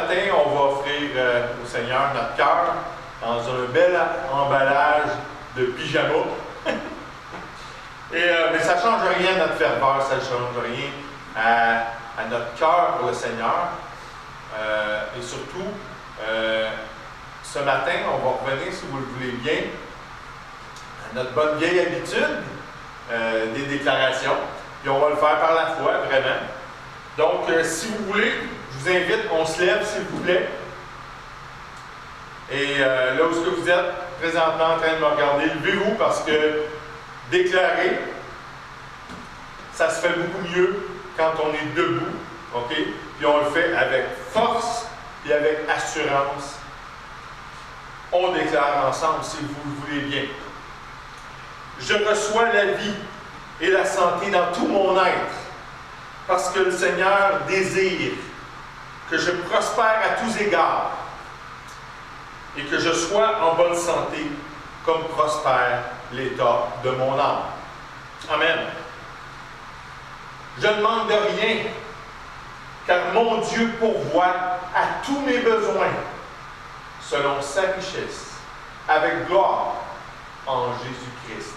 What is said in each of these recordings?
matin, on va offrir au Seigneur notre cœur dans un bel emballage de pyjama. Mais ça ne change rien à notre ferveur, ça ne change rien à notre cœur pour le Seigneur. Et surtout, ce matin, on va revenir, si vous le voulez bien, à notre bonne vieille habitude des déclarations. Puis on va le faire par la foi, vraiment. Donc, si vous voulez, je vous invite, on se lève, s'il vous plaît. Et là où est-ce que vous êtes présentement en train de me regarder, levez-vous parce que déclarer, ça se fait beaucoup mieux quand on est debout, OK? Puis on le fait avec force et avec assurance. On déclare ensemble, si vous le voulez bien. Je reçois la vie et la santé dans tout mon être, parce que le Seigneur désire que je prospère à tous égards et que je sois en bonne santé, comme prospère l'état de mon âme. Amen. Je ne manque de rien, car mon Dieu pourvoit à tous mes besoins, selon sa richesse, avec gloire en Jésus-Christ.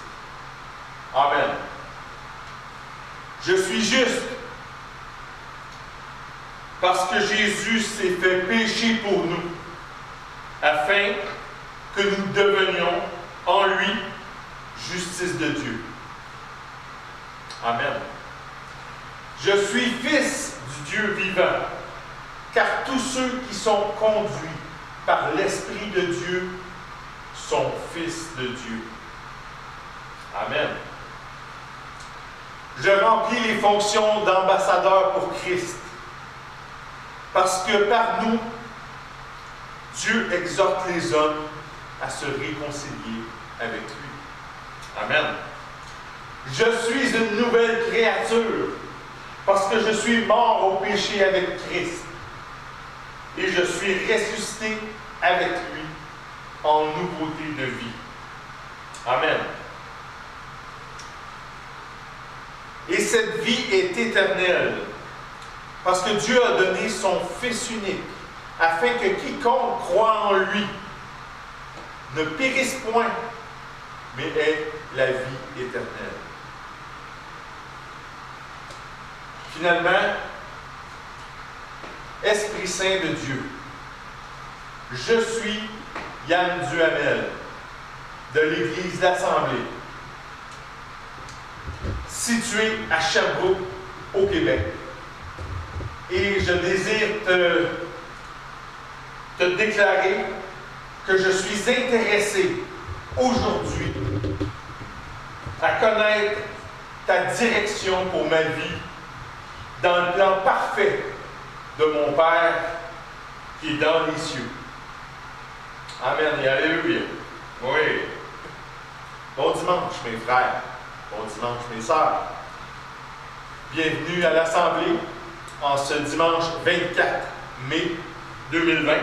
Amen. Je suis juste, parce que Jésus s'est fait pécher pour nous, afin que nous devenions en lui justice de Dieu. Amen. Je suis fils du Dieu vivant, car tous ceux qui sont conduits par l'Esprit de Dieu sont fils de Dieu. Amen. Je remplis les fonctions d'ambassadeur pour Christ, parce que par nous, Dieu exhorte les hommes à se réconcilier avec lui. Amen. Je suis une nouvelle créature, parce que je suis mort au péché avec Christ, et je suis ressuscité avec lui en nouveauté de vie. Amen. Et cette vie est éternelle, parce que Dieu a donné son Fils unique, afin que quiconque croit en lui ne périsse point, mais ait la vie éternelle. Finalement, Esprit Saint de Dieu, je suis Yann Duhamel, de l'Église l'Assemblée, située à Sherbrooke, au Québec. Et je désire te déclarer que je suis intéressé aujourd'hui à connaître ta direction pour ma vie dans le plan parfait de mon Père qui est dans les cieux. Amen et alléluia. Oui. Bon dimanche, mes frères. Bon dimanche, mes sœurs. Bienvenue à l'Assemblée en ce dimanche 24 mai 2020.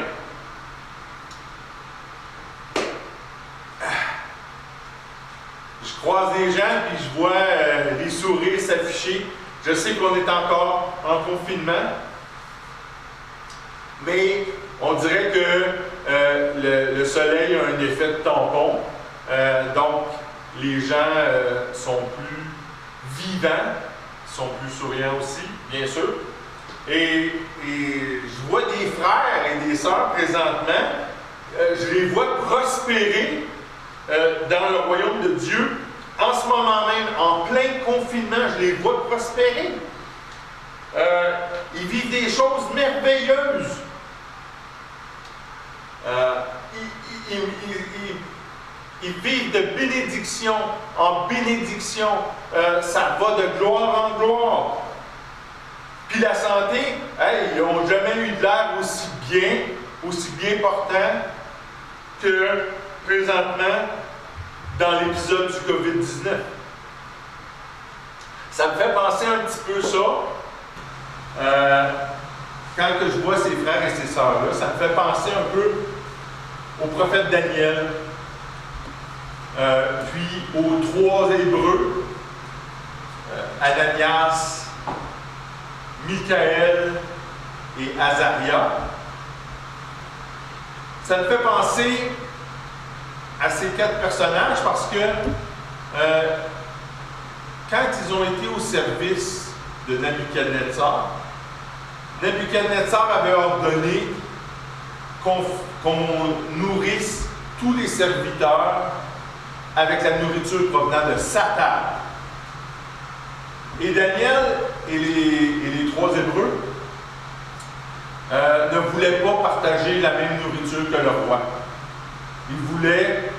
Je croise des gens et je vois les sourires s'afficher. Je sais qu'on est encore en confinement, mais on dirait que le soleil a un effet de tampon. Donc, les gens sont plus vivants, sont plus souriants aussi, bien sûr. Et je vois des frères et des sœurs présentement, je les vois prospérer dans le royaume de Dieu. En ce moment même, en plein confinement, je les vois prospérer. Ils vivent des choses merveilleuses. Ils vivent de bénédiction en bénédiction. Ça va de gloire en gloire. Puis la santé, hey, ils n'ont jamais eu de l'air aussi bien portant que présentement dans l'épisode du COVID-19. Ça me fait penser un petit peu ça. Quand que je vois ces frères et ces sœurs-là, ça me fait penser un peu au prophète Daniel, puis aux trois Hébreux, Ananias, Michaël et Azaria. Ça me fait penser à ces 4 personnages parce que quand ils ont été au service de Nabuchodonosor, Nabuchodonosor avait ordonné qu'on nourrisse tous les serviteurs avec la nourriture provenant de sa table. Et Daniel et les 3 Hébreux ne voulaient pas partager la même nourriture que le roi. Ils voulaient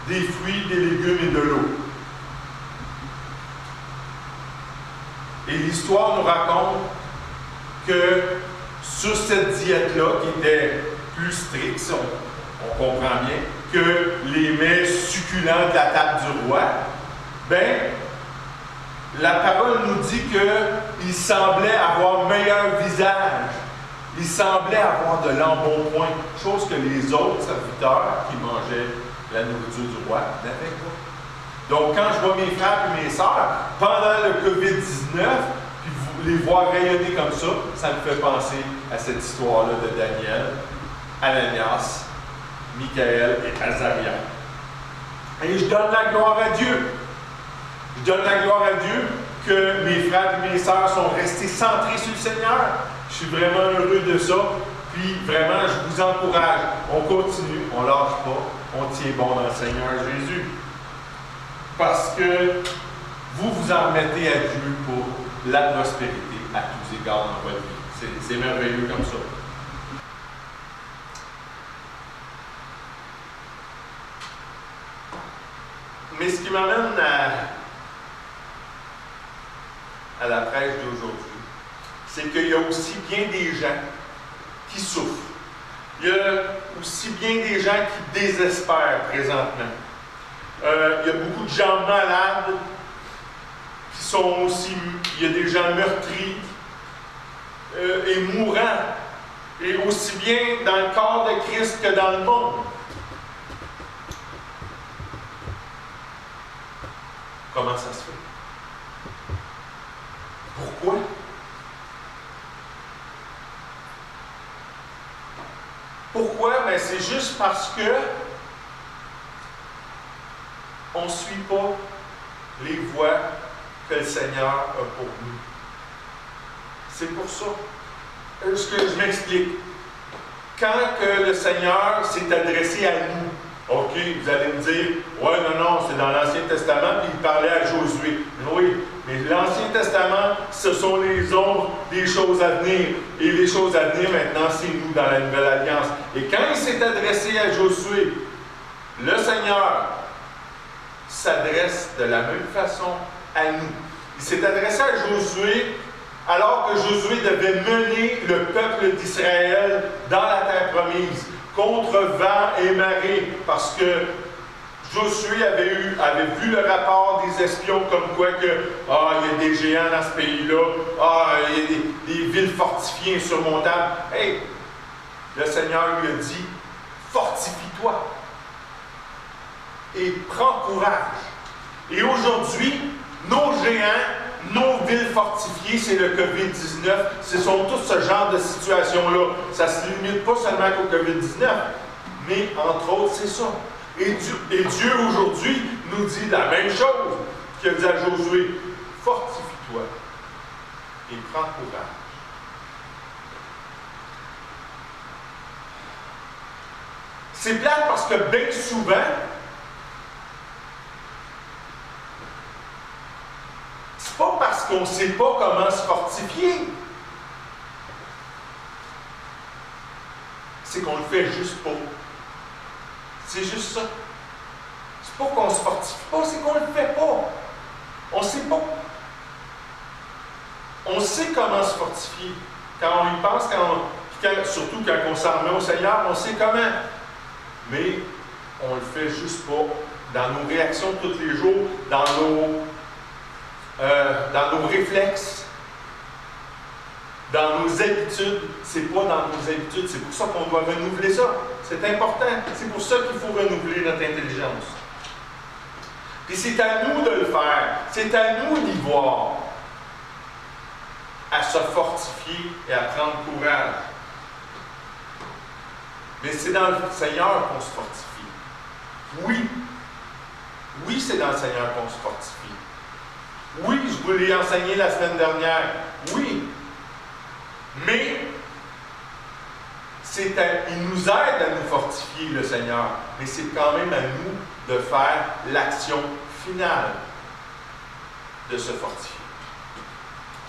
des fruits, des légumes et de l'eau. Et l'histoire nous raconte que sur cette diète-là, qui était plus stricte, si on comprend bien, que les mets succulents de la table du roi, ben, la parole nous dit qu'il semblait avoir meilleur visage. Il semblait avoir de l'embonpoint, chose que les autres serviteurs qui mangeaient la nourriture du roi n'avaient pas. Donc, quand je vois mes frères et mes sœurs, pendant le COVID-19, puis les voir rayonner comme ça me fait penser à cette histoire-là de Daniel, Ananias, Michaël et Azaria. Et je donne la gloire à Dieu. Je donne la gloire à Dieu que mes frères et mes sœurs sont restés centrés sur le Seigneur. Je suis vraiment heureux de ça. Puis vraiment, je vous encourage. On continue, on ne lâche pas, on tient bon dans le Seigneur Jésus. Parce que vous vous en remettez à Dieu pour la prospérité à tous égards dans votre vie. C'est merveilleux comme ça. Mais ce qui m'amène à la prêche d'aujourd'hui, c'est qu'il y a aussi bien des gens qui souffrent. Il y a aussi bien des gens qui désespèrent présentement. Il y a beaucoup de gens malades qui sont aussi... Il y a des gens meurtris et mourants. Et aussi bien dans le corps de Christ que dans le monde. Comment ça se fait? Pourquoi? Pourquoi? Ben, c'est juste parce que on ne suit pas les voies que le Seigneur a pour nous. C'est pour ça. Ce que je m'explique. Quand que le Seigneur s'est adressé à nous, OK, vous allez me dire, ouais, non, c'est dans l'Ancien Testament, puis il parlait à Josué. Oui, mais l'Ancien Testament, ce sont les ombres des choses à venir. Et les choses à venir, maintenant, c'est nous dans la Nouvelle Alliance. Et quand il s'est adressé à Josué, le Seigneur s'adresse de la même façon à nous. Il s'est adressé à Josué alors que Josué devait mener le peuple d'Israël dans la terre promise, contre vent et marée, parce que Josué avait vu le rapport des espions comme quoi que il y a des géants dans ce pays-là, il y a des villes fortifiées insurmontables. Hey, le Seigneur lui a dit, fortifie-toi et prends courage. Et aujourd'hui, nos géants, nos villes fortifiées, c'est le COVID-19. Ce sont tous ce genre de situations-là. Ça ne se limite pas seulement qu'au COVID-19, mais entre autres, c'est ça. Et Dieu aujourd'hui nous dit la même chose qu'il a dit à Josué. Fortifie-toi et prends courage. C'est plate parce que bien souvent, c'est pas parce qu'on ne sait pas comment se fortifier. C'est qu'on le fait juste pas. C'est juste ça. C'est pas qu'on se fortifie pas, c'est qu'on le fait pas. On sait pas. On sait comment se fortifier. Quand on y pense, surtout quand on s'en remet au Seigneur, on sait comment. Mais on le fait juste pas. Dans nos réactions de tous les jours, dans nos réflexes, dans nos habitudes. C'est pas dans nos habitudes. C'est pour ça qu'on doit renouveler ça. C'est important. C'est pour ça qu'il faut renouveler notre intelligence. Puis c'est à nous de le faire. C'est à nous d'y voir. À se fortifier et à prendre courage. Mais c'est dans le Seigneur qu'on se fortifie. Oui. Oui, c'est dans le Seigneur qu'on se fortifie. Oui, je vous l'ai enseigné la semaine dernière. Oui. Mais il nous aide à nous fortifier, le Seigneur. Mais c'est quand même à nous de faire l'action finale de se fortifier.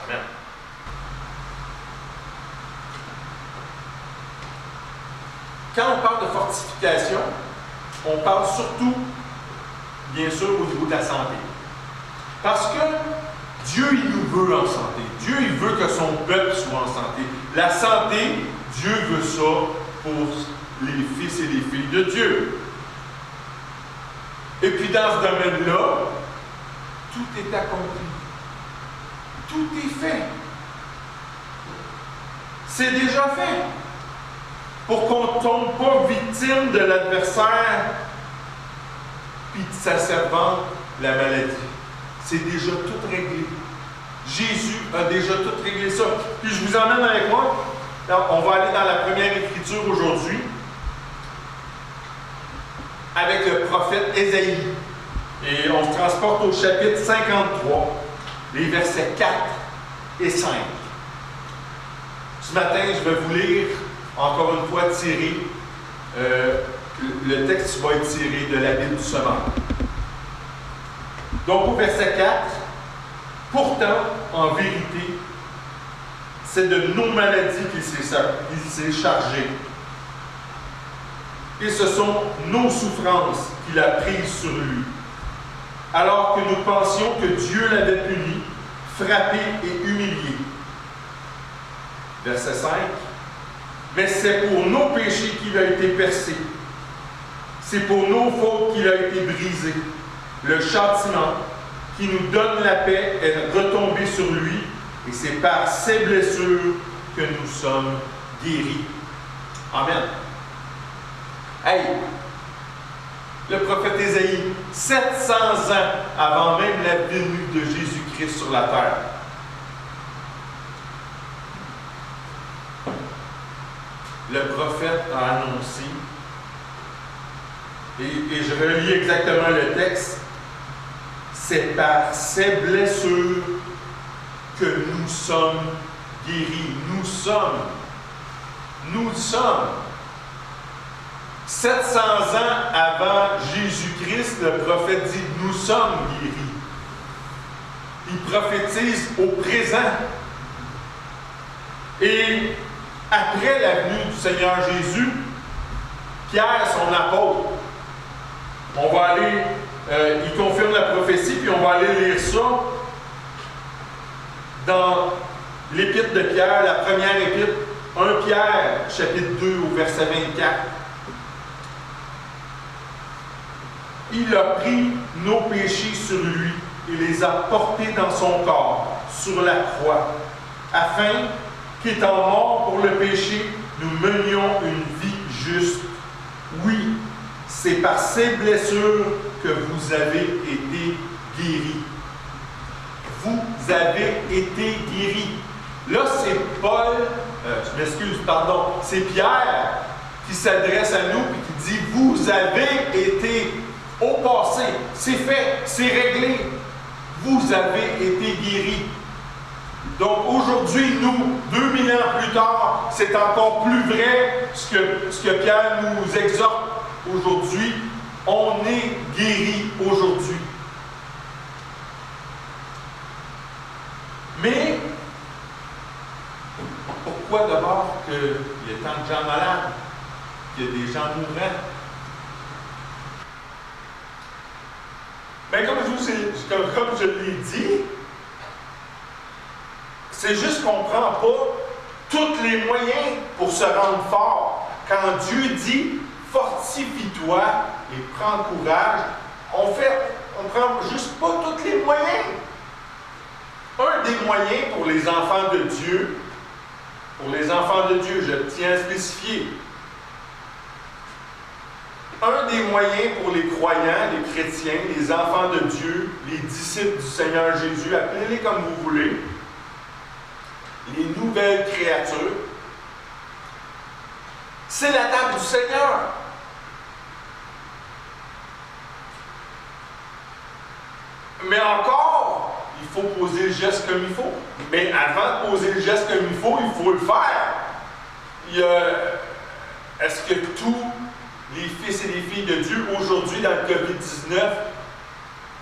Amen. Quand on parle de fortification, on parle surtout, bien sûr, au niveau de la santé. Parce que Dieu, il nous veut en santé. Dieu, il veut que son peuple soit en santé. La santé, Dieu veut ça pour les fils et les filles de Dieu. Et puis dans ce domaine-là, tout est accompli. Tout est fait. C'est déjà fait. Pour qu'on ne tombe pas victime de l'adversaire puis de sa servante, la maladie. C'est déjà tout réglé. Jésus a déjà tout réglé ça. Puis je vous emmène avec moi. On va aller dans la première écriture aujourd'hui avec le prophète Ésaïe. Et on se transporte au chapitre 53, les versets 4 et 5. Ce matin, je vais vous lire, encore une fois, le texte va être tiré de la Bible du Semeur. Donc, au verset 4, « Pourtant, en vérité, c'est de nos maladies qu'il s'est chargé. Et ce sont nos souffrances qu'il a prises sur lui. Alors que nous pensions que Dieu l'avait puni, frappé et humilié. » Verset 5. « Mais c'est pour nos péchés qu'il a été percé. C'est pour nos fautes qu'il a été brisé. Le châtiment qui nous donne la paix est retombé sur lui, et c'est par ses blessures que nous sommes guéris. » Amen. Hey! Le prophète Ésaïe, 700 ans avant même la venue de Jésus-Christ sur la terre. Le prophète a annoncé, et je relis exactement le texte, c'est par ces blessures que nous sommes guéris. Nous sommes. 700 ans avant Jésus-Christ, le prophète dit, nous sommes guéris. Il prophétise au présent. Et après la venue du Seigneur Jésus, Pierre, son apôtre, on va aller, il confirme la prophétie, puis on va aller lire ça dans l'épître de Pierre, la première épître, 1 Pierre, chapitre 2, au verset 24. Il a pris nos péchés sur lui et les a portés dans son corps, sur la croix, afin qu'étant morts pour le péché, nous menions une vie juste. Oui, c'est par ces blessures que vous avez été guéris. Vous avez été guéris. Là, c'est Paul, je m'excuse, pardon, c'est Pierre qui s'adresse à nous et qui dit, vous avez été au passé, c'est fait, c'est réglé. Vous avez été guéris. Donc aujourd'hui, nous, 2000 ans plus tard, c'est encore plus vrai ce que Pierre nous exhorte aujourd'hui. On est guéris aujourd'hui. Mais pourquoi d'abord qu'il y a tant de gens malades, qu'il y a des gens mourants? Mais comme je l'ai dit, c'est juste qu'on ne prend pas tous les moyens pour se rendre fort. Quand Dieu dit « fortifie-toi et prends courage », on ne prend juste pas tous les moyens. Un des moyens pour les enfants de Dieu, je tiens à spécifier, un des moyens pour les croyants, les chrétiens, les enfants de Dieu, les disciples du Seigneur Jésus, appelez-les comme vous voulez, les nouvelles créatures, C'est la table du Seigneur. Mais encore, il faut poser le geste comme il faut. Mais avant de poser le geste comme il faut le faire. Est-ce que tous les fils et les filles de Dieu aujourd'hui dans le COVID-19,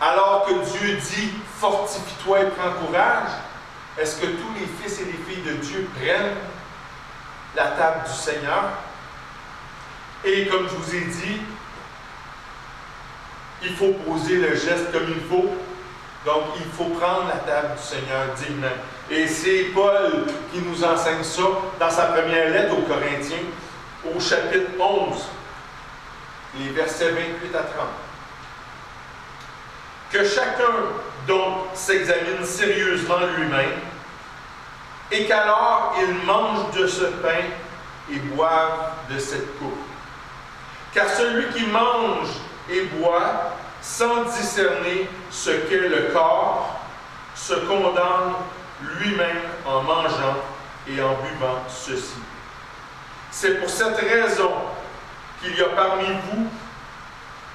alors que Dieu dit « fortifie-toi et prends courage », est-ce que tous les fils et les filles de Dieu prennent la table du Seigneur? Et comme je vous ai dit, il faut poser le geste comme il faut. Donc, il faut prendre la table du Seigneur dignement. Et c'est Paul qui nous enseigne ça dans sa première lettre aux Corinthiens, au chapitre 11, les versets 28 à 30. Que chacun, donc, s'examine sérieusement lui-même, et qu'alors il mange de ce pain et boive de cette coupe. Car celui qui mange et boit sans discerner ce qu'est le corps se condamne lui-même en mangeant et en buvant ceci. C'est pour cette raison qu'il y a parmi vous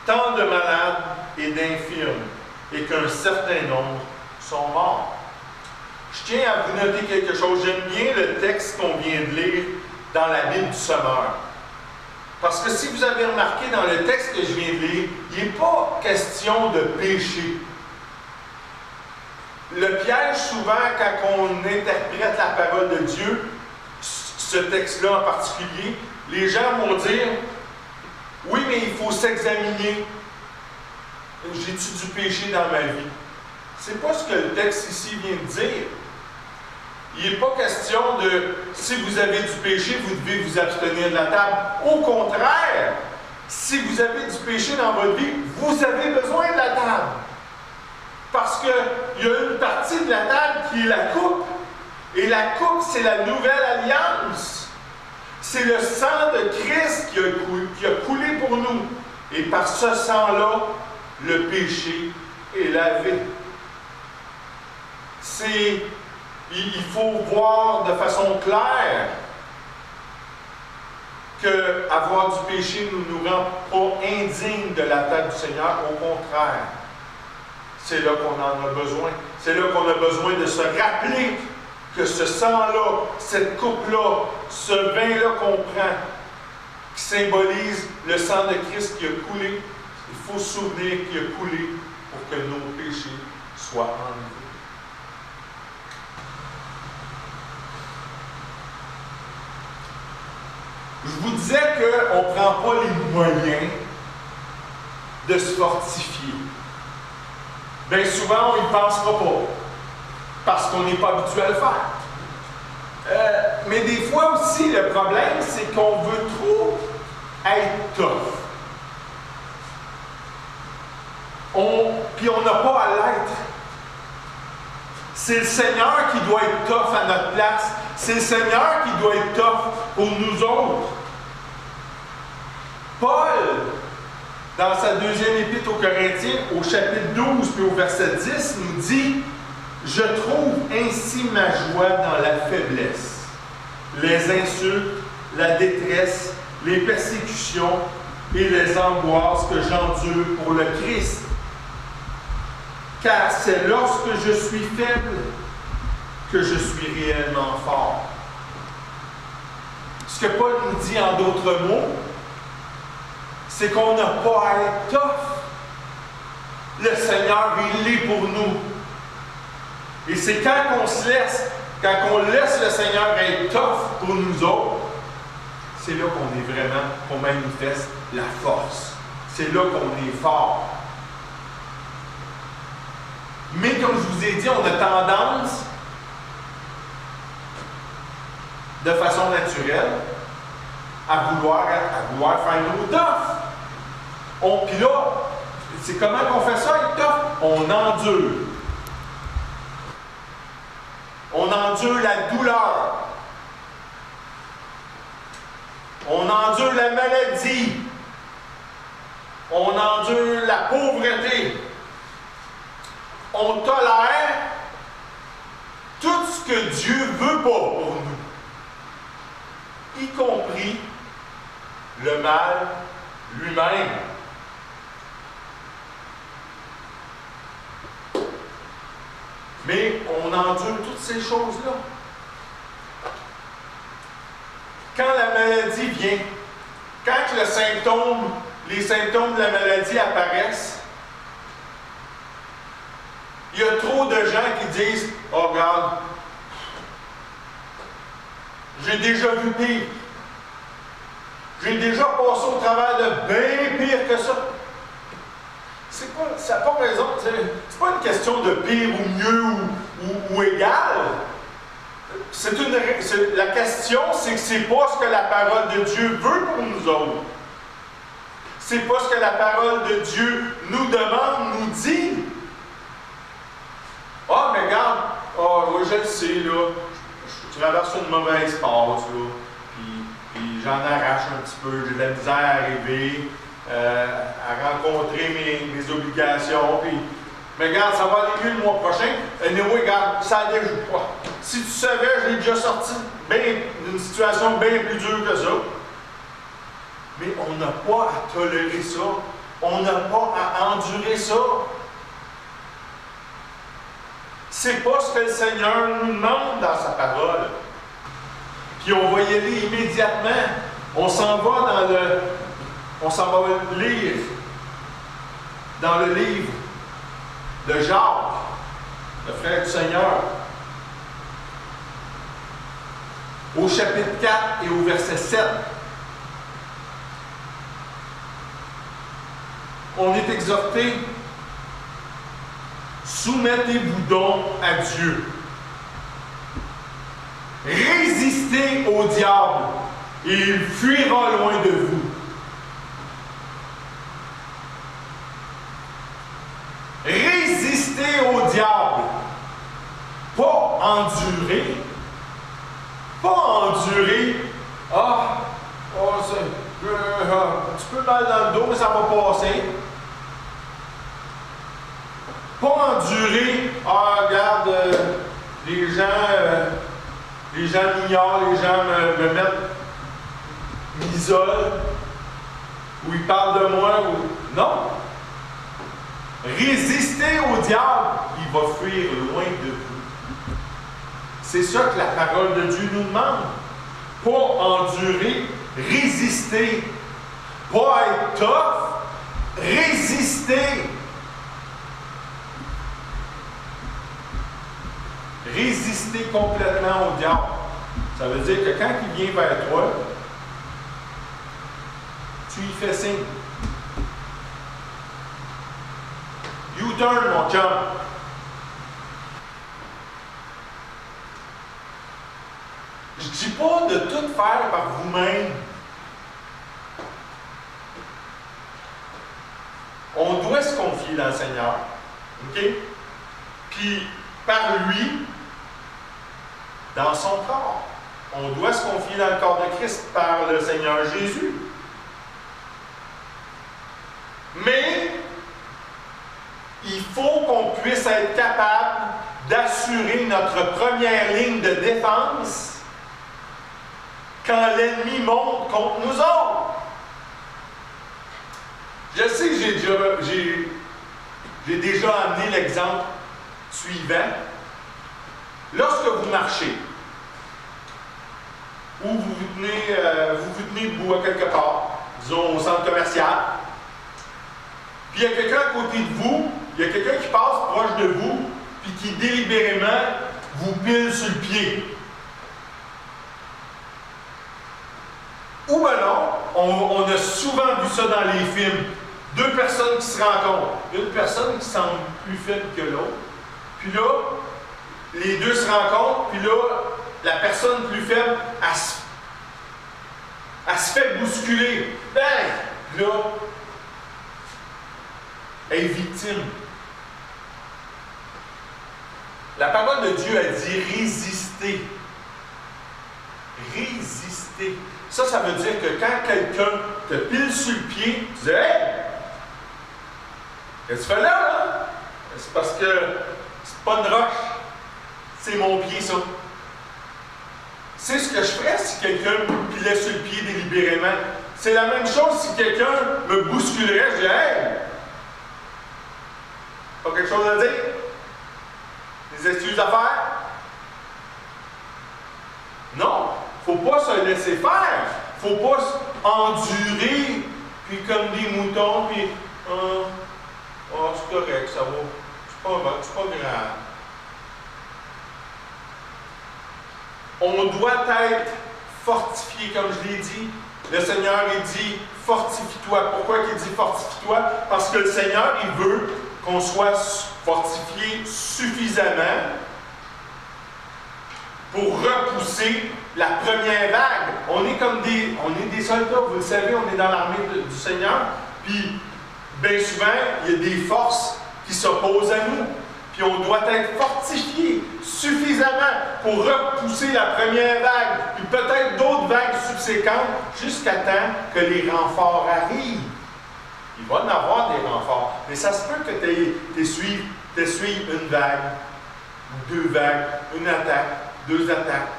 tant de malades et d'infirmes, et qu'un certain nombre sont morts. Je tiens à vous noter quelque chose. J'aime bien le texte qu'on vient de lire dans la Bible du Sommeur. Parce que si vous avez remarqué dans le texte que je viens de lire, il n'est pas question de péché. Le piège, souvent, quand on interprète la parole de Dieu, ce texte-là en particulier, les gens vont dire « Oui, mais il faut s'examiner. J'ai-tu du péché dans ma vie? » C'est pas ce que le texte ici vient de dire. Il n'est pas question de « si vous avez du péché, vous devez vous abstenir de la table ». Au contraire, si vous avez du péché dans votre vie, vous avez besoin de la table. Parce qu'il y a une partie de la table qui est la coupe. Et la coupe, c'est la nouvelle alliance. C'est le sang de Christ qui a coulé pour nous. Et par ce sang-là, le péché est lavé. Il faut voir de façon claire qu'avoir du péché ne nous rend pas indignes de la table du Seigneur. Au contraire, c'est là qu'on en a besoin. C'est là qu'on a besoin de se rappeler que ce sang-là, cette coupe-là, ce vin-là qu'on prend, qui symbolise le sang de Christ qui a coulé, il faut se souvenir qu'il a coulé pour que nos péchés soient enlevés. Je vous disais qu'on ne prend pas les moyens de se fortifier. Bien souvent, on n'y pensera pas, parce qu'on n'est pas habitué à le faire. Mais des fois aussi, le problème, c'est qu'on veut trop être tough. Puis on n'a pas à l'être. C'est le Seigneur qui doit être tough à notre place. C'est le Seigneur qui doit être tough pour nous autres. Paul, dans sa deuxième épître aux Corinthiens, au chapitre 12 puis au verset 10, nous dit « Je trouve ainsi ma joie dans la faiblesse, les insultes, la détresse, les persécutions et les angoisses que j'endure pour le Christ. Car c'est lorsque je suis faible que je suis réellement fort. » Ce que Paul nous dit en d'autres mots, c'est qu'on n'a pas à être tough. Le Seigneur, il est pour nous. Et c'est quand on laisse le Seigneur être tough pour nous autres, c'est là qu'on manifeste la force. C'est là qu'on est fort. Mais comme je vous ai dit, on a tendance, de façon naturelle, à vouloir faire nos tough. Puis là, c'est comment qu'on fait ça, être tough? On endure. On endure la douleur. On endure la maladie. On endure la pauvreté. On tolère tout ce que Dieu veut pas pour nous, y compris le mal lui-même. Mais on endure toutes ces choses-là. Quand la maladie vient, quand les symptômes de la maladie apparaissent, il y a trop de gens qui disent « Oh, regarde, j'ai déjà vu pire. J'ai déjà passé au travers de bien pire que ça. » Ça n'a pas raison. C'est pas une question de pire ou mieux ou égal. La question, c'est que c'est pas ce que la parole de Dieu veut pour nous autres. C'est pas ce que la parole de Dieu nous demande, nous dit. Ah, mais regarde, oui, je le sais, là. Je traverse une mauvaise passe, là. Puis j'en arrache un petit peu. J'ai de la misère à arriver, à rencontrer mes obligations. Mais regarde, ça va aller mieux le mois prochain. Anyway, regarde, ça allait pas. Si tu savais, j'ai déjà sorti d'une situation bien plus dure que ça. Mais on n'a pas à tolérer ça. On n'a pas à endurer ça. C'est pas ce que le Seigneur nous demande dans sa parole. Puis on va y aller immédiatement. On s'en va lire dans le livre de Jacques, le frère du Seigneur, au chapitre 4 et au verset 7. On est exhorté: soumettez-vous donc à Dieu. Résistez au diable et il fuira loin de vous. Résistez au diable. Pas endurer. Pas endurer. Un petit peu mal dans le dos, mais ça va passer. Pas endurer. Regarde, les gens m'ignorent, les gens me m'isolent, ou ils parlent de moi. Non. Résistez au diable, il va fuir loin de vous. C'est ça que la parole de Dieu nous demande. Pas endurer, résister. Pas être tough, résister. Résister complètement au diable. Ça veut dire que quand il vient vers toi, tu y fais signe. U-turn, mon chum. Je ne dis pas de tout faire par vous-même. On doit se confier dans le Seigneur. OK? Puis, par lui, dans son corps. On doit se confier dans le corps de Christ par le Seigneur Jésus. Mais, il faut qu'on puisse être capable d'assurer notre première ligne de défense quand l'ennemi monte contre nous autres. Je sais que j'ai déjà amené l'exemple suivant. Lorsque vous marchez, ou vous vous tenez debout à quelque part, disons au centre commercial, puis il y a quelqu'un à côté de vous, il y a quelqu'un qui passe proche de vous, puis qui délibérément vous pile sur le pied. Ou ben non, on a souvent vu ça dans les films. Deux personnes qui se rencontrent. Une personne qui semble plus faible que l'autre. Puis là, les deux se rencontrent, puis là, la personne plus faible, elle se fait bousculer. Ben, là, elle est victime. La parole de Dieu a dit résister. Résister. Ça veut dire que quand quelqu'un te pile sur le pied, tu dis « Hey! Qu'est-ce que tu fais là? C'est parce que c'est pas une roche. C'est mon pied, ça. C'est ce que je ferais si quelqu'un me pilait sur le pied délibérément. C'est la même chose si quelqu'un me bousculerait. Je dirais, hey! Pas quelque chose à dire? Des excuses à faire? Non! Faut pas se laisser faire. Faut pas endurer, puis comme des moutons, puis c'est correct, ça va. C'est pas grave. On doit être fortifié, comme je l'ai dit. Le Seigneur, il dit, fortifie-toi. Pourquoi il dit fortifie-toi? Parce que le Seigneur, il veut qu'on soit fortifié suffisamment pour repousser la première vague. On est comme des soldats, vous le savez, on est dans l'armée du Seigneur. Puis, bien souvent, il y a des forces qui s'opposent à nous. Puis on doit être fortifié suffisamment pour repousser la première vague, puis peut-être d'autres vagues subséquentes, jusqu'à temps que les renforts arrivent. Il va y en avoir des renforts, mais ça se peut que tu essuies une vague, ou deux vagues, une attaque, deux attaques,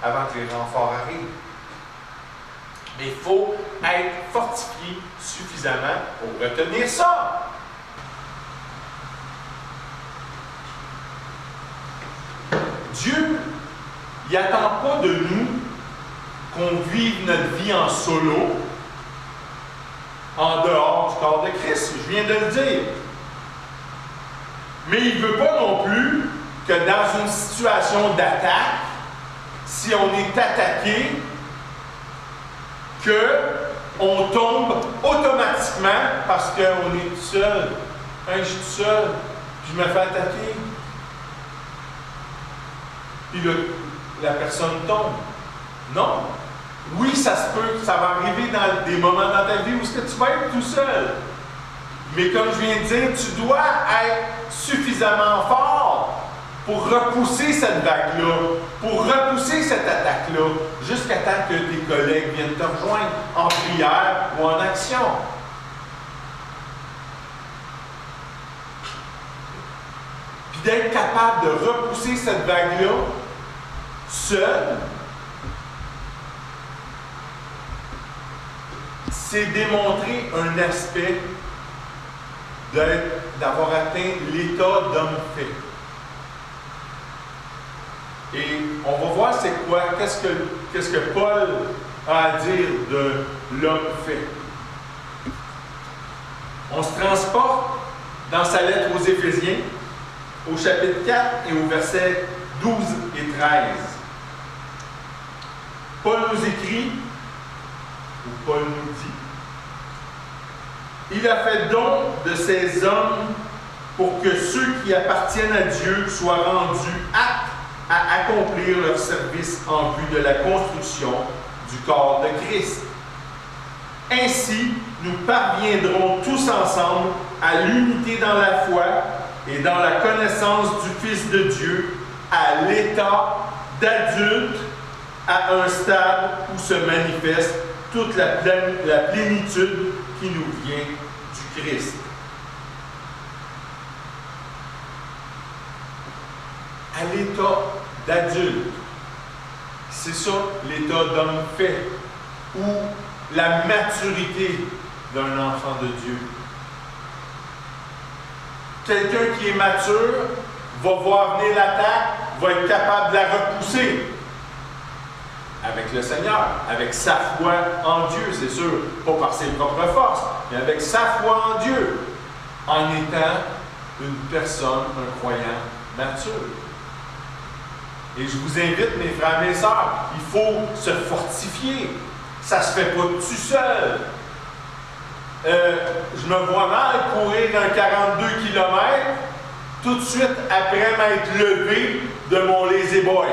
avant que les renforts arrivent. Mais il faut être fortifié suffisamment pour retenir ça. Dieu, il n'attend pas de nous qu'on vive notre vie en solo, en dehors du corps de Christ. Je viens de le dire. Mais il ne veut pas non plus que dans une situation d'attaque, si on est attaqué, qu'on tombe automatiquement parce qu'on est tout seul. Quand je suis tout seul, puis je me fais attaquer. Puis la personne tombe. Non. Oui, ça se peut, ça va arriver dans des moments dans ta vie où tu vas être tout seul. Mais comme je viens de dire, tu dois être suffisamment fort pour repousser cette vague-là, pour repousser cette attaque-là, jusqu'à temps que tes collègues viennent te rejoindre en prière ou en action. Puis d'être capable de repousser cette vague-là, seul, c'est démontrer un aspect d'avoir atteint l'état d'homme fait. Et on va voir c'est quoi, qu'est-ce que Paul a à dire de l'homme fait. On se transporte dans sa lettre aux Éphésiens, au chapitre 4 et au verset 12 et 13. Paul nous écrit, ou Paul nous dit, « Il a fait don de ces hommes pour que ceux qui appartiennent à Dieu soient rendus aptes à accomplir leur service en vue de la construction du corps de Christ. Ainsi, nous parviendrons tous ensemble à l'unité dans la foi et dans la connaissance du Fils de Dieu, à l'état d'adulte, à un stade où se manifeste toute la plénitude qui nous vient du Christ. » À l'état d'adulte. C'est ça, l'état d'homme fait, ou la maturité d'un enfant de Dieu. Quelqu'un qui est mature va voir venir l'attaque, va être capable de la repousser. Avec le Seigneur, avec sa foi en Dieu, c'est sûr, pas par ses propres forces, mais avec sa foi en Dieu, en étant une personne, un croyant mature. Et je vous invite, mes frères et mes sœurs, il faut se fortifier. Ça ne se fait pas tout seul. Je me vois mal courir un 42 km tout de suite après m'être levé de mon lazy boy.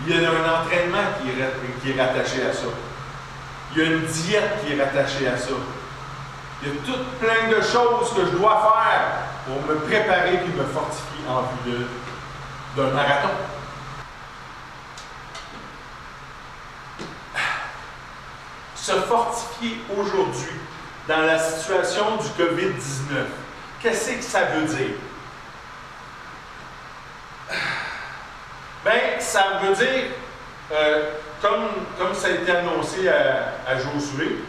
Il y a un entraînement qui est rattaché à ça. Il y a une diète qui est rattachée à ça. Il y a tout plein de choses que je dois faire pour me préparer et me fortifier en vue d'un marathon. Se fortifier aujourd'hui dans la situation du COVID-19, qu'est-ce que ça veut dire? Bien, ça veut dire comme ça a été annoncé à Josué,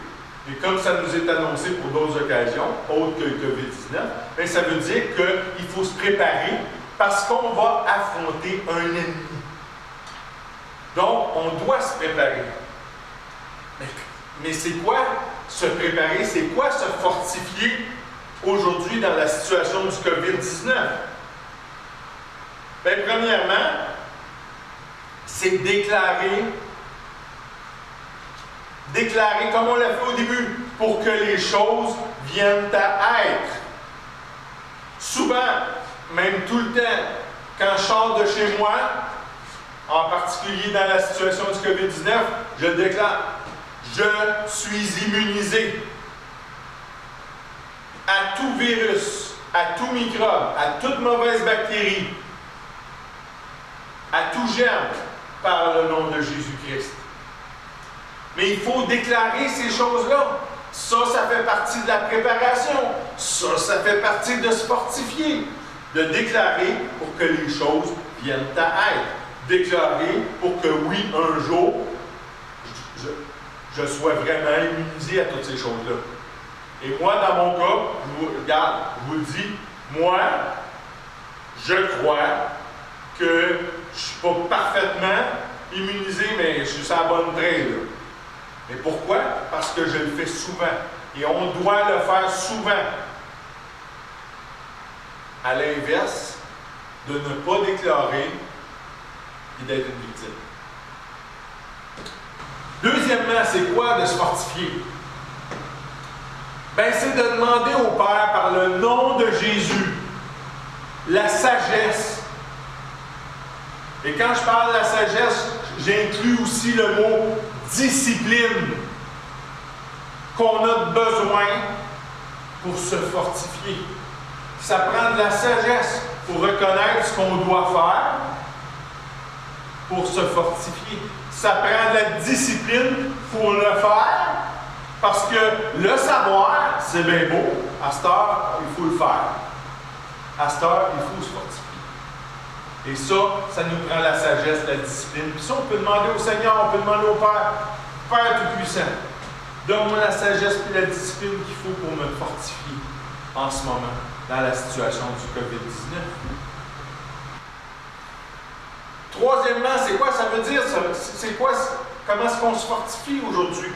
et comme ça nous est annoncé pour d'autres occasions, autres que le COVID-19, bien, ça veut dire qu'il faut se préparer parce qu'on va affronter un ennemi. Donc, on doit se préparer. Mais c'est quoi se préparer? C'est quoi se fortifier aujourd'hui dans la situation du COVID-19? Bien, premièrement, c'est déclarer, comme on l'a fait au début, pour que les choses viennent à être. Souvent, même tout le temps, quand je sors de chez moi, en particulier dans la situation du COVID-19, je déclare, je suis immunisé à tout virus, à tout microbe, à toute mauvaise bactérie, à tout germe, par le nom de Jésus-Christ. Mais il faut déclarer ces choses-là. Ça fait partie de la préparation. Ça fait partie de se fortifier. De déclarer pour que les choses viennent à être. Déclarer pour que, oui, un jour, je sois vraiment immunisé à toutes ces choses-là. Et moi, dans mon cas, je vous le dis, moi, je crois que je ne suis pas parfaitement immunisé, mais je suis sur la bonne traîne. Mais pourquoi? Parce que je le fais souvent. Et on doit le faire souvent. À l'inverse, de ne pas déclarer et d'être une victime. Deuxièmement, c'est quoi de se fortifier? Bien, c'est de demander au Père, par le nom de Jésus, la sagesse. Et quand je parle de la sagesse, j'inclus aussi le mot discipline qu'on a besoin pour se fortifier. Ça prend de la sagesse pour reconnaître ce qu'on doit faire pour se fortifier. Ça prend de la discipline pour le faire parce que le savoir, c'est bien beau. À cette heure, il faut le faire. À cette heure, il faut se fortifier. Et ça nous prend la sagesse, la discipline. Puis ça, on peut demander au Seigneur, on peut demander au Père, Père Tout-Puissant, donne-moi la sagesse et la discipline qu'il faut pour me fortifier en ce moment, dans la situation du COVID-19. Troisièmement, c'est quoi ça veut dire? C'est quoi? Comment est-ce qu'on se fortifie aujourd'hui?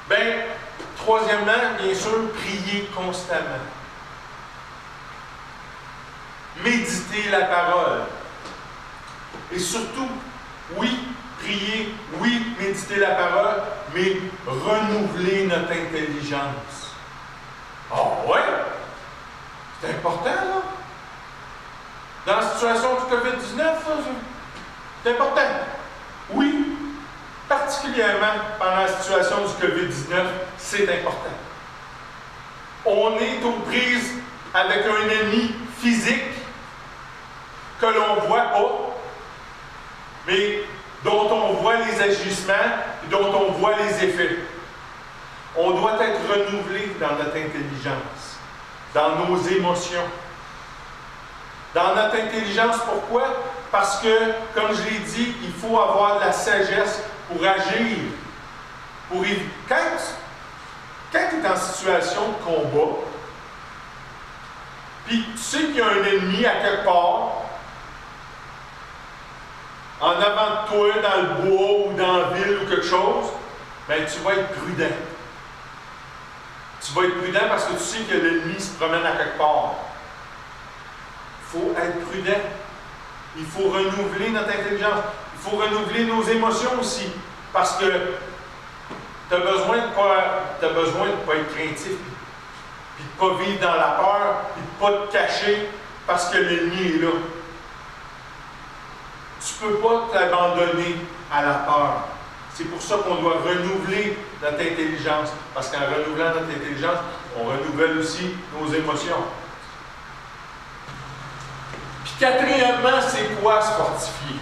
Bien, troisièmement, bien sûr, prier constamment. Méditer la parole. Et surtout, oui, prier, oui, méditer la parole, mais renouveler notre intelligence. Oh ouais! C'est important, là. Dans la situation du COVID-19, c'est important. Oui, particulièrement pendant la situation du COVID-19, c'est important. On est aux prises avec un ennemi physique que l'on ne voit pas, mais dont on voit les agissements, dont on voit les effets. On doit être renouvelé dans notre intelligence, dans nos émotions. Dans notre intelligence, pourquoi? Parce que, comme je l'ai dit, il faut avoir de la sagesse pour agir. Quand tu es en situation de combat, puis tu sais qu'il y a un ennemi à quelque part, en avant de toi, dans le bois ou dans la ville ou quelque chose, bien, tu vas être prudent. Tu vas être prudent parce que tu sais que l'ennemi se promène à quelque part. Il faut être prudent. Il faut renouveler notre intelligence. Il faut renouveler nos émotions aussi. Parce que tu as besoin de ne pas être craintif, puis de ne pas vivre dans la peur, puis de ne pas te cacher parce que l'ennemi est là. Tu ne peux pas t'abandonner à la peur. C'est pour ça qu'on doit renouveler notre intelligence. Parce qu'en renouvelant notre intelligence, on renouvelle aussi nos émotions. Puis quatrièmement, c'est quoi se fortifier?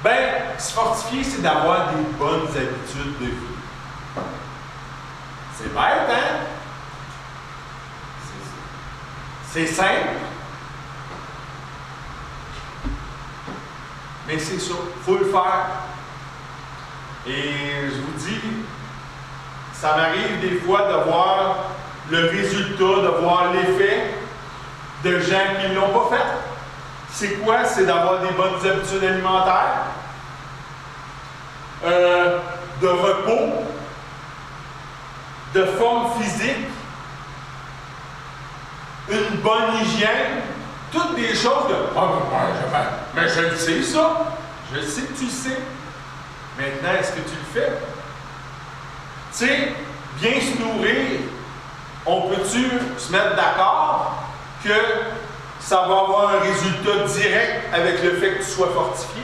Bien, se fortifier, c'est d'avoir des bonnes habitudes de vie. C'est bête, hein? C'est simple. Mais c'est ça, il faut le faire. Et je vous dis, ça m'arrive des fois de voir le résultat, de voir l'effet de gens qui ne l'ont pas fait. C'est quoi? C'est d'avoir des bonnes habitudes alimentaires, de repos, de forme physique, une bonne hygiène, toutes des choses de « Ah, mais je le sais ça! Je sais que tu le sais. Maintenant, est-ce que tu le fais? » Tu sais, bien se nourrir, on peut-tu se mettre d'accord que ça va avoir un résultat direct avec le fait que tu sois fortifié?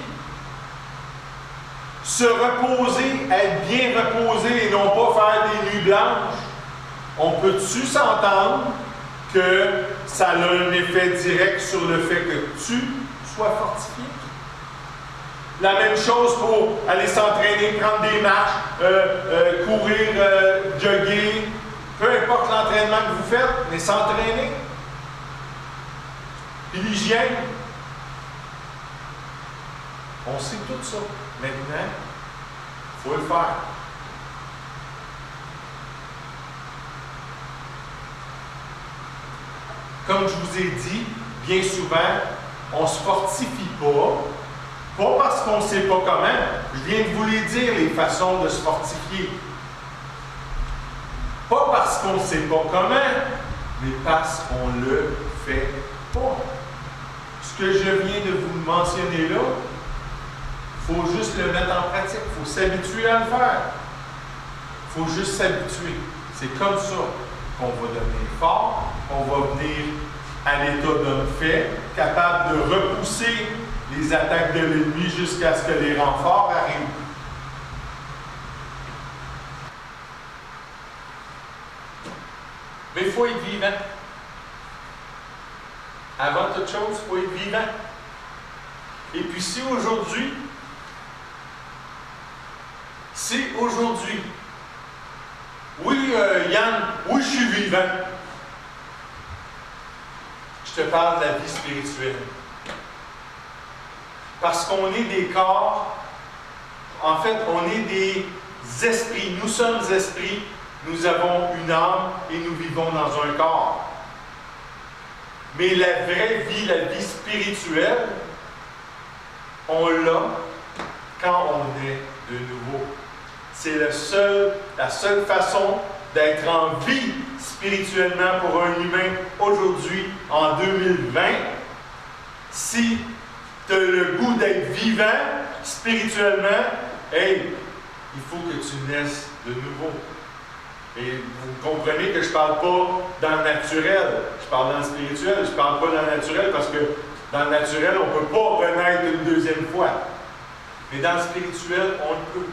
Se reposer, être bien reposé et non pas faire des nuits blanches, on peut-tu s'entendre que ça a un effet direct sur le fait que tu sois fortifié? La même chose pour aller s'entraîner, prendre des marches, courir, jogger, peu importe l'entraînement que vous faites, mais s'entraîner. Puis l'hygiène. On sait tout ça. Maintenant, il faut le faire. Comme je vous ai dit, bien souvent, on ne se fortifie pas parce qu'on ne sait pas comment. Je viens de vous les dire, les façons de se fortifier. Pas parce qu'on ne sait pas comment, mais parce qu'on ne le fait pas. Ce que je viens de vous mentionner là, il faut juste le mettre en pratique. Il faut s'habituer à le faire. Il faut juste s'habituer. C'est comme ça qu'on va devenir fort, qu'on va venir à l'état d'homme fait, capable de repousser les attaques de l'ennemi jusqu'à ce que les renforts arrivent. Mais il faut être vivant. Avant toute chose, il faut être vivant. Et puis si aujourd'hui, oui, Yann, oui, je suis vivant. Je te parle de la vie spirituelle. Parce qu'on est des corps, en fait, on est des esprits. Nous sommes esprits, nous avons une âme et nous vivons dans un corps. Mais la vraie vie, la vie spirituelle, on l'a quand on est de nouveau. C'est la seule façon d'être en vie spirituellement pour un humain aujourd'hui, en 2020. Si tu as le goût d'être vivant spirituellement, hey, il faut que tu naisses de nouveau. Et vous comprenez que je ne parle pas dans le naturel, je parle dans le spirituel, je ne parle pas dans le naturel parce que dans le naturel, on ne peut pas renaître une deuxième fois. Mais dans le spirituel, on le peut.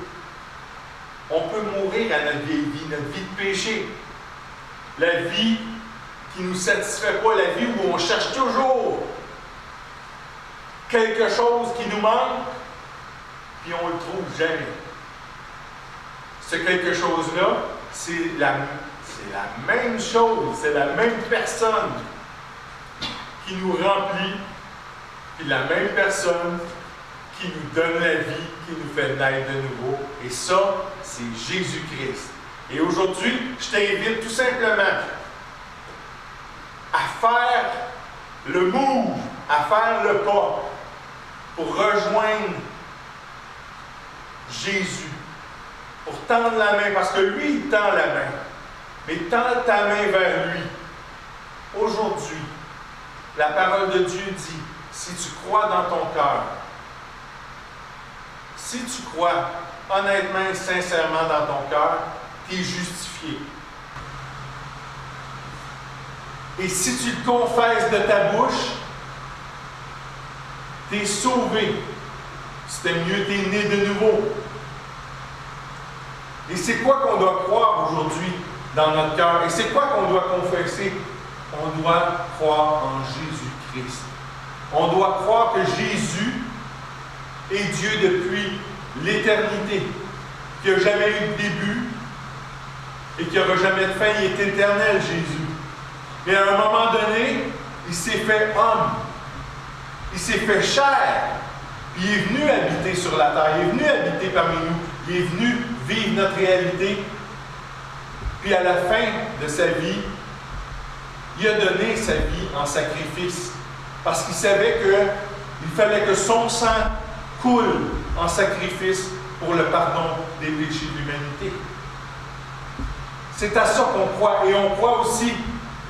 On peut mourir à notre vieille vie, notre vie de péché. La vie qui ne nous satisfait pas, la vie où on cherche toujours quelque chose qui nous manque, puis on ne le trouve jamais. Ce quelque chose-là, c'est la même chose, c'est la même personne qui nous remplit, puis la même personne qui nous donne la vie, qui nous fait naître de nouveau. Et ça, c'est Jésus-Christ. Et aujourd'hui, je t'invite tout simplement à faire le move, à faire le pas pour rejoindre Jésus, pour tendre la main, parce que lui, il tend la main. Mais tends ta main vers lui. Aujourd'hui, la parole de Dieu dit, si tu crois dans ton cœur, si tu crois honnêtement et sincèrement dans ton cœur, tu es justifié. Et si tu le confesses de ta bouche, tu es sauvé. C'était mieux, tu es né de nouveau. Et c'est quoi qu'on doit croire aujourd'hui dans notre cœur? Et c'est quoi qu'on doit confesser? On doit croire en Jésus-Christ. On doit croire que Jésus est Dieu depuis l'éternité, qui n'a jamais eu de début et qui n'aura jamais de fin. Il est éternel, Jésus. Et à un moment donné, il s'est fait homme. Il s'est fait chair. Il est venu habiter sur la terre, il est venu habiter parmi nous, il est venu vivre notre réalité. Puis à la fin de sa vie, il a donné sa vie en sacrifice parce qu'il savait qu'il fallait que son sang coule en sacrifice pour le pardon des péchés de l'humanité. C'est à ça qu'on croit. Et on croit aussi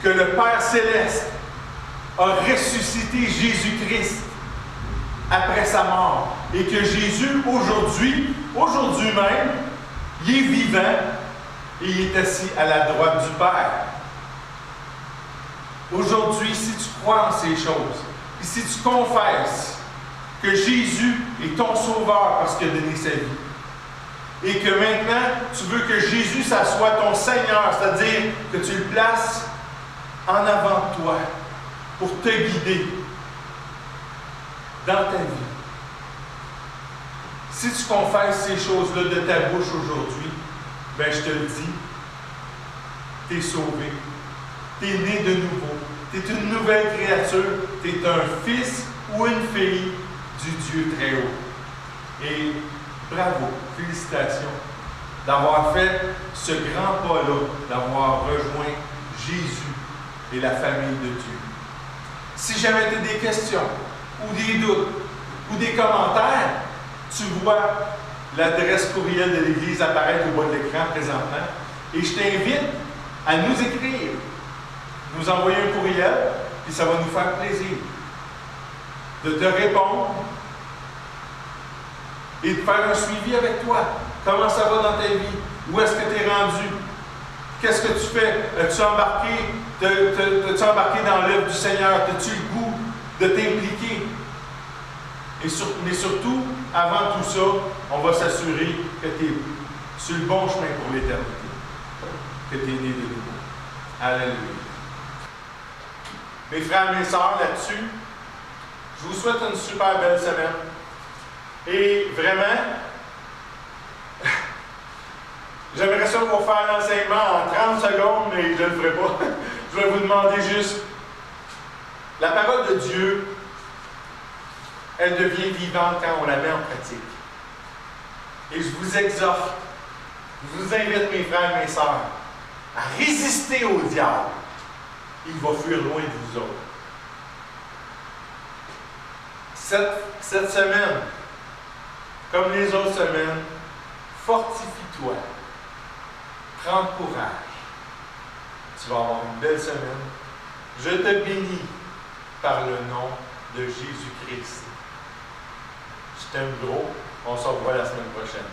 que le Père Céleste a ressuscité Jésus-Christ après sa mort. Et que Jésus, aujourd'hui même, il est vivant et il est assis à la droite du Père. Aujourd'hui, si tu crois en ces choses, et si tu confesses que Jésus est ton sauveur parce qu'il a donné sa vie, et que maintenant, tu veux que Jésus, ça soit ton Seigneur, c'est-à-dire que tu le places en avant de toi pour te guider dans ta vie. Si tu confesses ces choses-là de ta bouche aujourd'hui, ben je te le dis, tu es sauvé, tu es né de nouveau, tu es une nouvelle créature, tu es un fils ou une fille du Dieu très haut. Et bravo, félicitations d'avoir fait ce grand pas-là, d'avoir rejoint Jésus et la famille de Dieu. Si jamais tu as des questions, ou des doutes, ou des commentaires, tu vois l'adresse courriel de l'Église apparaître au bas de l'écran présentement. Et je t'invite à nous écrire, nous envoyer un courriel, puis ça va nous faire plaisir de te répondre et de faire un suivi avec toi. Comment ça va dans ta vie? Où est-ce que tu es rendu? Qu'est-ce que tu fais? As-tu embarqué dans l'œuvre du Seigneur? As-tu le goût de t'impliquer? Mais surtout, avant tout ça, on va s'assurer que tu es sur le bon chemin pour l'éternité, que tu es né de nouveau. Alléluia. Mes frères et mes sœurs, là-dessus, je vous souhaite une super belle semaine. Et vraiment, j'aimerais ça pour faire l'enseignement en 30 secondes, mais je ne le ferai pas. Je vais vous demander juste, la parole de Dieu, elle devient vivante quand on la met en pratique. Et je vous exhorte, je vous invite, mes frères et mes sœurs, à résister au diable. Il va fuir loin de vous autres. Cette semaine, comme les autres semaines, fortifie-toi. Prends courage. Tu vas avoir une belle semaine. Je te bénis par le nom de Jésus-Christ. Je t'aime gros. On se revoit la semaine prochaine.